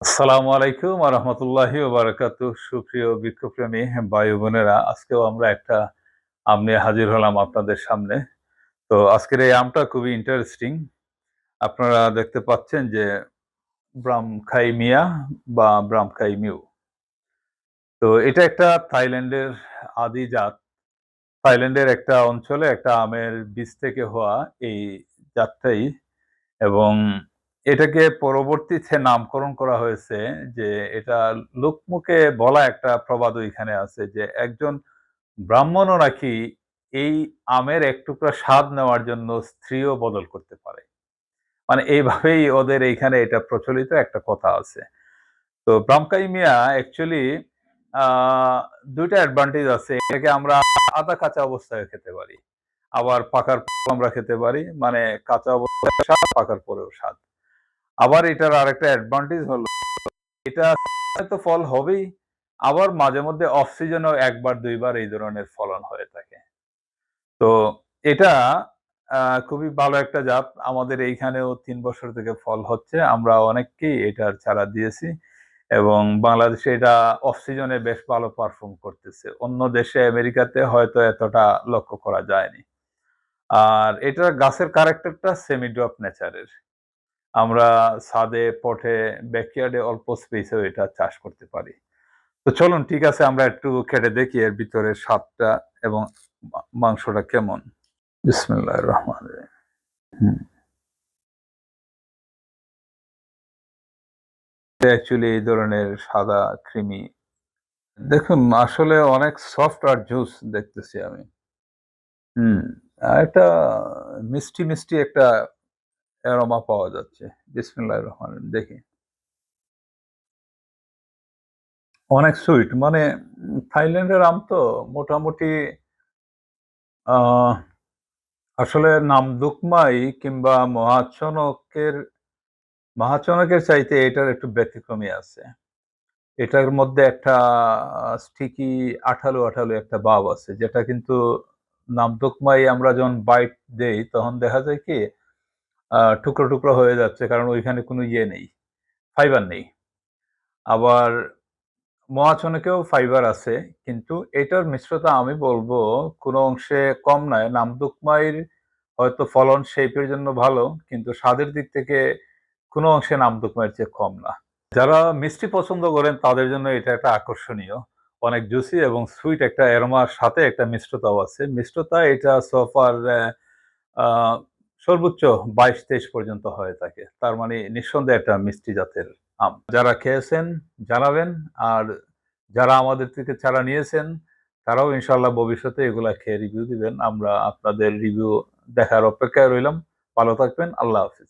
আসসালামু আলাইকুম ওয়া রাহমাতুল্লাহি ওয়া বারাকাতুহু। সুপ্রিয় বৃক্ষপ্রেমী ভাই ও বোনেরা, আজকেও আমরা একটা আম নিয়ে হাজির হলাম আপনাদের সামনে। তো আজকের এই আমটা খুবই ইন্টারেস্টিং। আপনারা দেখতে পাচ্ছেন যে ব্রামখাইমিয়া বা ব্রামখাইমিউ। তো এটা একটা থাইল্যান্ডের আদি জাত। থাইল্যান্ডের একটা অঞ্চলে একটা আমের বীজ থেকে হওয়া এই জাতটাই, এবং এটাকে পরবর্তীতে নামকরণ করা হয়েছে যে এটা লোকমুখে বলা একটা প্রবাদও এখানে আছে যে একজন ব্রাহ্মণও নাকি এই আমের এক টুকরা স্বাদ নেওয়ার জন্য স্ত্রীও বদল করতে পারে। মানে এইভাবেই ওদের এইখানে এটা প্রচলিত একটা কথা আছে। তো ব্রামকাইমিয়া অ্যাকচুয়ালি আ ২ টা অ্যাডভান্টেজ আছে। এটাকে আমরা আধা কাঁচা অবস্থায় খেতে পারি। আবার পাকার পরেও আমরা খেতে পারি। মানে কাঁচা অবস্থায় স্বাদ, পাকার পরেও স্বাদ। আবার এটার আরেকটা অ্যাডভান্টেজ হলো এটা তো ফল হবেই। আবার মাঝে মধ্যে অফ সিজনেও ১ বার ২ বার এই ধরনের ফলন হয়ে থাকে। তো এটা আ খুবই ভালো একটা জাত। আমাদের এইখানেও ৩ বছর থেকে ফল হচ্ছে। আমরা অনেককেই এটার চারা দিয়েছি এবং বাংলাদেশে এটা অফ সিজনে বেশ ভালো পারফর্ম করতেছে। অন্য দেশে আমেরিকাতে হয়তো এতটা লক্ষ্য করা যায়নি। আর এটার গাছের ক্যারেক্টারটা সেমি ড্রপ নেচারের। আমরা ছাদে, পটে, ব্যাকইয়ার্ডে অল্প স্পেসেও এটা চাষ করতে পারি। তো চলুন, ঠিক আছে, আমরা একটু খেটে দেখি এর ভিতরের স্বাদটা এবং মাংসটা কেমন। বিসমিল্লাহির রহমানির রহিম। হুম। অ্যাকচুয়ালি এই ধরনের সাদা ক্রিমি। দেখুন, আসলে অনেক সফট আর জুস দেখতেছি আমি। হুম। একটা মিষ্টি একটা অ্যারোমা পাওয়া যাচ্ছে। বিসমিল্লাহির রহমানির রহিম, দেখি। অনেক সুইট, মানে থাইল্যান্ডের আম তো মোটামুটি আ আসলে নামদুকমাই কিংবা মহাচনকের চাইতে এটার একটু ব্যতিক্রমী আছে। এটার মধ্যে একটা স্টিকি আঠালো একটা ভাব আছে, যেটা কিন্তু নামদুকমাই আমরা যখন বাইট দেই তখন দেখা যায় কি টুকরো হয়ে যাচ্ছে, কারণ ওইখানে কোনো ইয়ে নেই, ফাইবার নেই। আবার মহাচনকেও ফাইবার আছে, কিন্তু এটার মিশ্রতা আমি বলবো কোনো অংশে কম নয়। নামদুকমাইর হয়তো ফলন শেপের জন্য ভালো, কিন্তু স্বাদের দিক থেকে কোনো অংশে নামদুকমাইয়ের চেয়ে কম না। যারা মিষ্টি পছন্দ করেন তাদের জন্য এটা একটা আকর্ষণীয়। অনেক জুসি এবং সুইট একটা অ্যারোমার সাথে একটা মিষ্টতাও আছে। মিষ্টতা এটা সো ফার আ সর্বোচ্চ ২২-২৩ পর্যন্ত হয়ে থাকে। তার মানে নিঃসন্দেহে একটা মিষ্টি জাতের আম। যারা খেয়েছেন জানাবেন। আর যারা আমাদের থেকে চারা নিয়েছেন তারাও ইনশাআল্লাহ ভবিষ্যতে এগুলা খেয়ে রিভিউ দিবেন। আমরা আপনাদের রিভিউ দেখার অপেক্ষায় রইলাম। ভালো থাকবেন। আল্লাহ হাফেজ।